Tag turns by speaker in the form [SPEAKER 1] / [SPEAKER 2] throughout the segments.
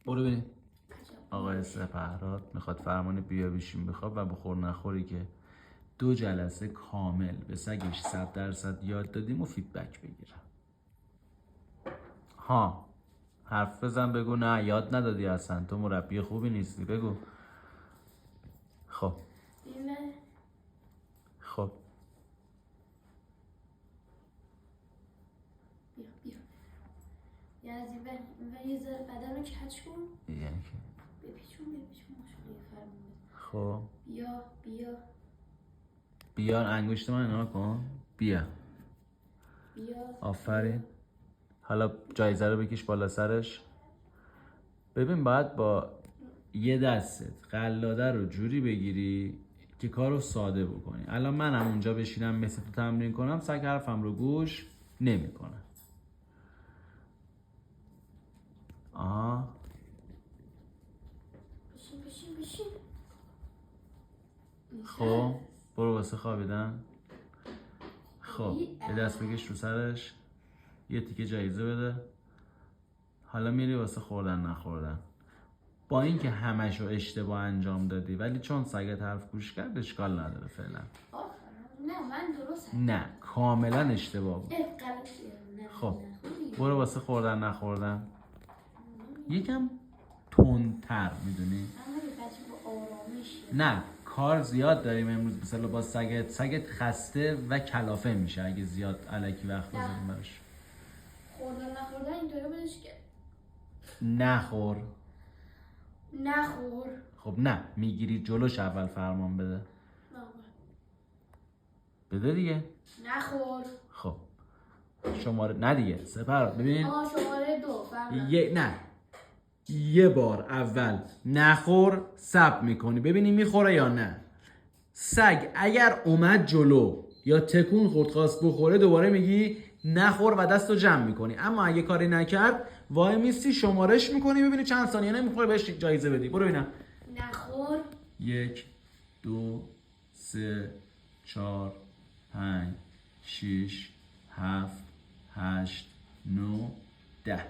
[SPEAKER 1] برو ببین آقای سپهراد میخواد فرمان بیا بشین بخواب و بخور نخوری که 2 جلسه کامل به سگش 100% یاد دادیم و فیدبک بگیرم. ها حرف بزن بگو نه یاد ندادی اصلا، تو مربی خوبی نیستی، بگو. خب خب
[SPEAKER 2] بیا یعنی یه ذره بدن رو کج کن،
[SPEAKER 1] یعنی که
[SPEAKER 2] بپیچون ماشاءالله فرمون.
[SPEAKER 1] خب
[SPEAKER 2] بیا
[SPEAKER 1] بیا انگشت من نگاه کن. بیا آفرین. حالا جایزه رو بکش بالا سرش. ببین باید با یه دستت قلاده رو جوری بگیری که کارو ساده بکنی. الان منم اونجا بشینم مثل تو تمرین کنم، سگ حرفم رو گوش نمیکنه.
[SPEAKER 2] بشین.
[SPEAKER 1] خب برو واسه خوابیدن. خب یه دست بکش رو سرش، یه تیکه جایزه بده. حالا میری واسه خوردن نخوردن. با اینکه همشو اشتباه انجام دادی ولی چون سگت حرف گوش کرد اشکال نداره فعلا.
[SPEAKER 2] نه من درست
[SPEAKER 1] نه کاملا اشتباه بود. خب برو واسه خوردن نخوردن. یکم تندتر میدونی؟ نه کار زیاد داریم امروز، مثلا با سگت خسته و کلافه میشه اگه زیاد الکی وقت بذاریم براش.
[SPEAKER 2] خوردن نخوردن اینطوری بدش که
[SPEAKER 1] نخور. خب نه میگیری جلوش اول فرمان بده. بده دیگه.
[SPEAKER 2] نخور.
[SPEAKER 1] خب شماره نه دیگه سپر ببین.
[SPEAKER 2] شماره 2 فرمان.
[SPEAKER 1] نه یه بار اول نخور سب میکنی ببینی میخوره یا نه. سگ اگر اومد جلو یا تکون خورد خواست بخوره دوباره میگی نخور و دستو جمع میکنی. اما اگه کاری نکرد وای میستی شمارش میکنی ببینی چند ثانیه نمیخوره بهش جایزه بدی. برو ببینم.
[SPEAKER 2] نخور.
[SPEAKER 1] 1 2 3 4 5 6 7 8 9 10.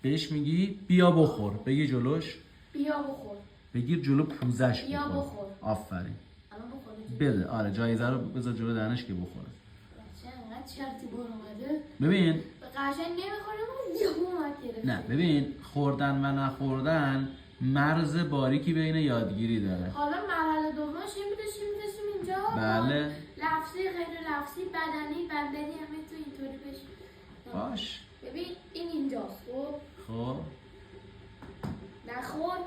[SPEAKER 1] بهش میگی بیا بخور. بگی جلوش
[SPEAKER 2] بیا بخور.
[SPEAKER 1] بگیر جلو پوزش
[SPEAKER 2] بیا بخور.
[SPEAKER 1] آفرین.
[SPEAKER 2] الان بخوره.
[SPEAKER 1] بده آره جایزه رو بذار جلو دهنش که بخوره.
[SPEAKER 2] چقدر چرتی بار اومده.
[SPEAKER 1] ببین
[SPEAKER 2] قشنگ نمیخوره یا اومد گرفت.
[SPEAKER 1] نه ببین خوردن و نخوردن مرز باریکی بین یادگیری داره.
[SPEAKER 2] حالا مرحله دومش این می‌رسیم اینجا.
[SPEAKER 1] بله.
[SPEAKER 2] لفظی غیر لفظی بدنی همه تو اینطوری بشه.
[SPEAKER 1] باش.
[SPEAKER 2] ببین این اینجاست.
[SPEAKER 1] خب
[SPEAKER 2] نخور.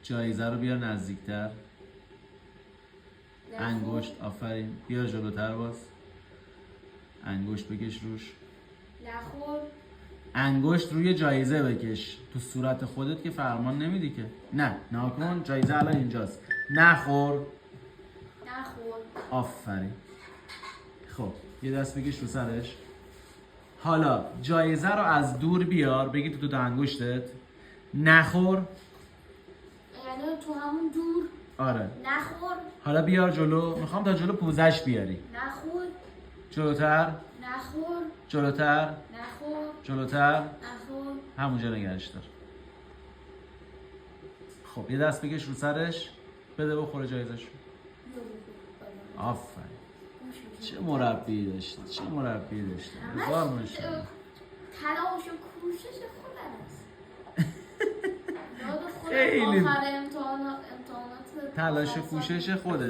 [SPEAKER 2] جایزه
[SPEAKER 1] رو بیار نزدیکتر. انگشت آفرین. بیار جلوتر باز. انگشت بکش روش.
[SPEAKER 2] نخور.
[SPEAKER 1] انگشت روی جایزه بکش. تو صورت خودت که فرمان نمیدی که. نه ناکن جایزه الان اینجاست. نخور. آفرین. خب یه دست بکش رو سرش. حالا جایزه رو از دور بیار بگی تو انگشتت. نخور.
[SPEAKER 2] یعنی تو همون دور.
[SPEAKER 1] آره.
[SPEAKER 2] نخور.
[SPEAKER 1] حالا بیار جلو. میخوام تا جلو پوزش بیاری.
[SPEAKER 2] نخور.
[SPEAKER 1] جلوتر.
[SPEAKER 2] نخور.
[SPEAKER 1] جلوتر.
[SPEAKER 2] نخور.
[SPEAKER 1] جلوتر.
[SPEAKER 2] نخور.
[SPEAKER 1] همونجا نگرش دار. خب یه دست بکش رو سرش. بده بخوره جایزش. آفرین. چه مربی داشتی. هزار ماشاءالله.
[SPEAKER 2] تلاش و کوشش خودم است.
[SPEAKER 1] خیلی
[SPEAKER 2] آخر امتحانات
[SPEAKER 1] تلاش و کوشش خوده.